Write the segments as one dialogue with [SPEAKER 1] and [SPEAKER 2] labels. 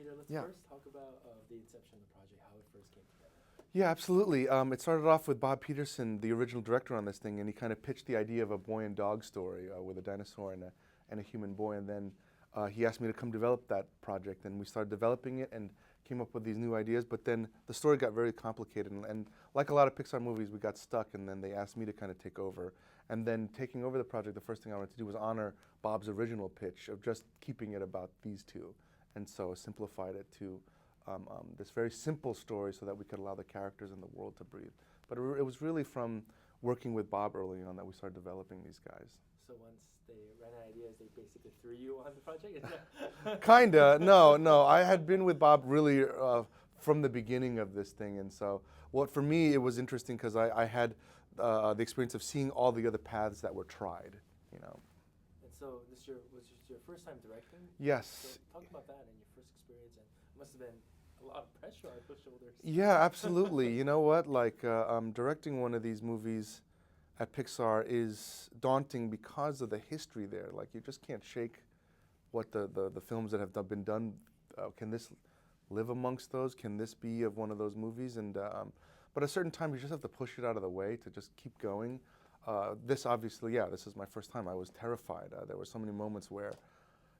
[SPEAKER 1] Peter, let's
[SPEAKER 2] Yeah.
[SPEAKER 1] first talk about the inception of the project, how it first came together.
[SPEAKER 2] Yeah, absolutely. It started off with Bob Peterson, the original director on this thing, and he kind of pitched the idea of a boy and dog story with a dinosaur and a human boy. And then he asked me to come develop that project, and we started developing it and came up with these new ideas. But then the story got very complicated, and like a lot of Pixar movies, we got stuck, and then they asked me to kind of take over. And then taking over the project, the first thing I wanted to do was honor Bob's original pitch of just keeping it about these two. And so simplified it to this very simple story so that we could allow the characters and the world to breathe. But it was really from working with Bob early on that we started developing these guys.
[SPEAKER 1] So once they ran out of ideas, they basically threw you on the project? Is
[SPEAKER 2] Kinda, no. I had been with Bob really from the beginning of this thing, and so for me it was interesting because I had the experience of seeing all the other paths that were tried, you know.
[SPEAKER 1] And so was this your first time directing?
[SPEAKER 2] Yes.
[SPEAKER 1] So talk about that and your first experience, and it must have been a lot of pressure on your shoulders.
[SPEAKER 2] Yeah, absolutely. You know what? Like directing one of these movies at Pixar is daunting because of the history there. Like you just can't shake what the films that have been done. Can this live amongst those? Can this be of one of those movies? And but at a certain time, you just have to push it out of the way to just keep going. This obviously, yeah, this is my first time. I was terrified. There were so many moments where,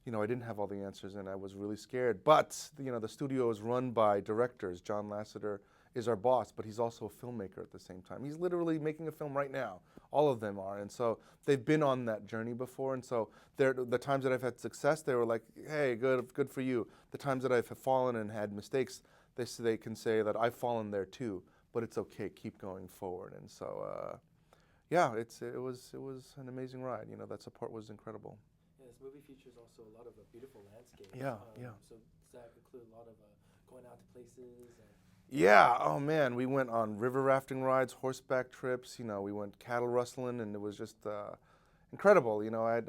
[SPEAKER 2] you know, I didn't have all the answers and I was really scared. But, you know, the studio is run by directors. John Lasseter is our boss, but he's also a filmmaker at the same time. He's literally making a film right now. All of them are. And so they've been on that journey before. And so the times that I've had success, they were like, hey, good for you. The times that I've fallen and had mistakes, they can say that I've fallen there too, but it's okay, keep going forward. And so, yeah, it was an amazing ride. You know, that support was incredible.
[SPEAKER 1] Yeah, this movie features also a lot of beautiful landscapes.
[SPEAKER 2] Yeah, yeah.
[SPEAKER 1] So does that include a lot of going out to places?
[SPEAKER 2] Yeah, oh man, we went on river rafting rides, horseback trips, you know, we went cattle rustling, and it was just incredible. You know, I'd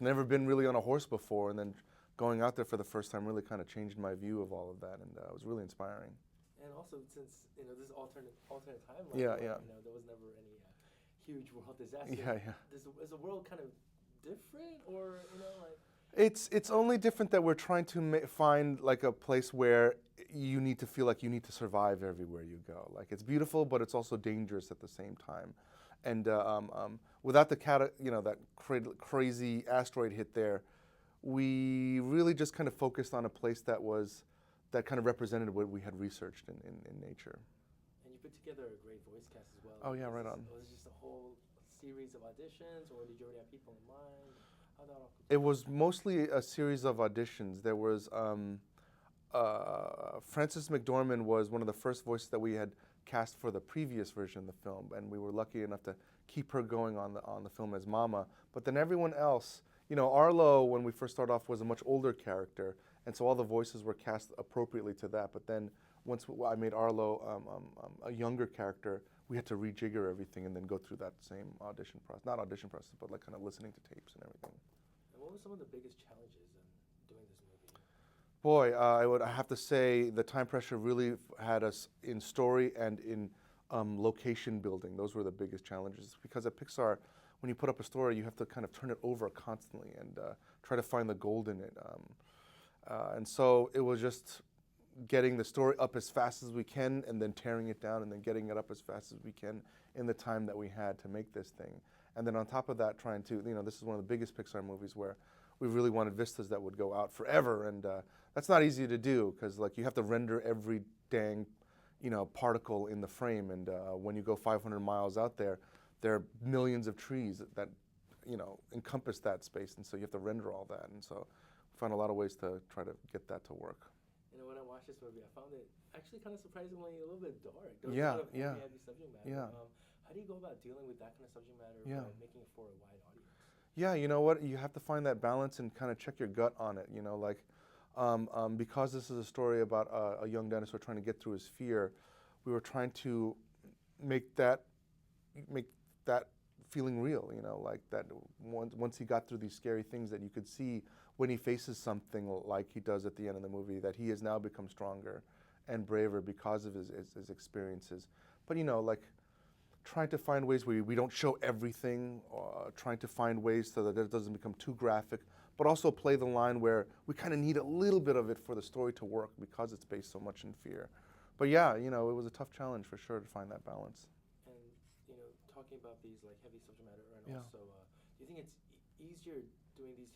[SPEAKER 2] never been really on a horse before, and then going out there for the first time really kind of changed my view of all of that, and it was really inspiring.
[SPEAKER 1] And also, since, you know, this is alternate timeline,
[SPEAKER 2] Yeah,
[SPEAKER 1] where,
[SPEAKER 2] yeah.
[SPEAKER 1] you know, there was never any huge world disaster.
[SPEAKER 2] Yeah, yeah.
[SPEAKER 1] Is the world kind of different, or, you know, like?
[SPEAKER 2] It's only different that we're trying to find like a place where you need to feel like you need to survive everywhere you go. Like it's beautiful, but it's also dangerous at the same time. And without that crazy asteroid hit there, we really just kind of focused on a place that kind of represented what we had researched in nature.
[SPEAKER 1] And you put together a great voice cast as well.
[SPEAKER 2] Oh yeah, right on.
[SPEAKER 1] Was it just a whole series of auditions, or did you already have people in mind? How that all
[SPEAKER 2] It was mostly a series of auditions. There was Frances McDormand was one of the first voices that we had cast for the previous version of the film, and we were lucky enough to keep her going on the film as Mama. But then everyone else, you know, Arlo, when we first started off, was a much older character, and so all the voices were cast appropriately to that. But then once I made Arlo a younger character, we had to rejigger everything and then go through that same audition process. Not audition process, but like kind of listening to tapes and everything.
[SPEAKER 1] And what were some of the biggest challenges in doing this movie?
[SPEAKER 2] Boy, I have to say the time pressure really had us in story and in location building. Those were the biggest challenges, because at Pixar, when you put up a story, you have to kind of turn it over constantly and try to find the gold in it. And so it was just getting the story up as fast as we can and then tearing it down and then getting it up as fast as we can in the time that we had to make this thing. And then on top of that, trying to, you know, this is one of the biggest Pixar movies where we really wanted vistas that would go out forever, and that's not easy to do, because like you have to render every dang, you know, particle in the frame, and when you go 500 miles out there are millions of trees that you know, encompass that space, and so you have to render all that, and so we found a lot of ways to try to get that to work.
[SPEAKER 1] You know, when I watched this movie, I found it actually kind of surprisingly a little bit dark. There was
[SPEAKER 2] Yeah,
[SPEAKER 1] kind of
[SPEAKER 2] yeah.
[SPEAKER 1] heavy subject matter.
[SPEAKER 2] Yeah.
[SPEAKER 1] How do you go about dealing with that kind of subject matter
[SPEAKER 2] Yeah.
[SPEAKER 1] while making it for a wide audience?
[SPEAKER 2] Yeah, you know what? You have to find that balance and kind of check your gut on it. You know, like because this is a story about a young dinosaur trying to get through his fear, we were trying to make that feeling real. You know, like that once he got through these scary things, that you could see when he faces something like he does at the end of the movie, that he has now become stronger and braver because of his experiences. But you know, like trying to find ways where we don't show everything, trying to find ways so that it doesn't become too graphic, but also play the line where we kind of need a little bit of it for the story to work because it's based so much in fear. But yeah, you know, it was a tough challenge for sure to find that balance.
[SPEAKER 1] And you know, talking about these like heavy subject matter, and
[SPEAKER 2] Yeah.
[SPEAKER 1] also, do you think it's easier doing these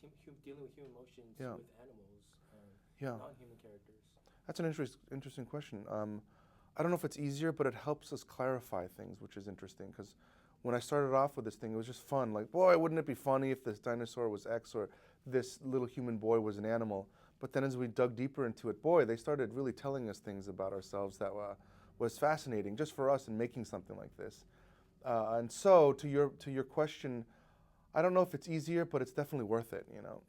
[SPEAKER 1] dealing with human emotions
[SPEAKER 2] Yeah.
[SPEAKER 1] with animals and
[SPEAKER 2] Yeah.
[SPEAKER 1] non-human characters?
[SPEAKER 2] That's an interesting question. I don't know if it's easier, but it helps us clarify things, which is interesting. Because when I started off with this thing, it was just fun. Like, boy, wouldn't it be funny if this dinosaur was X or this little human boy was an animal? But then as we dug deeper into it, boy, they started really telling us things about ourselves that was fascinating just for us in making something like this. And so, to your question, I don't know if it's easier, but it's definitely worth it. You know.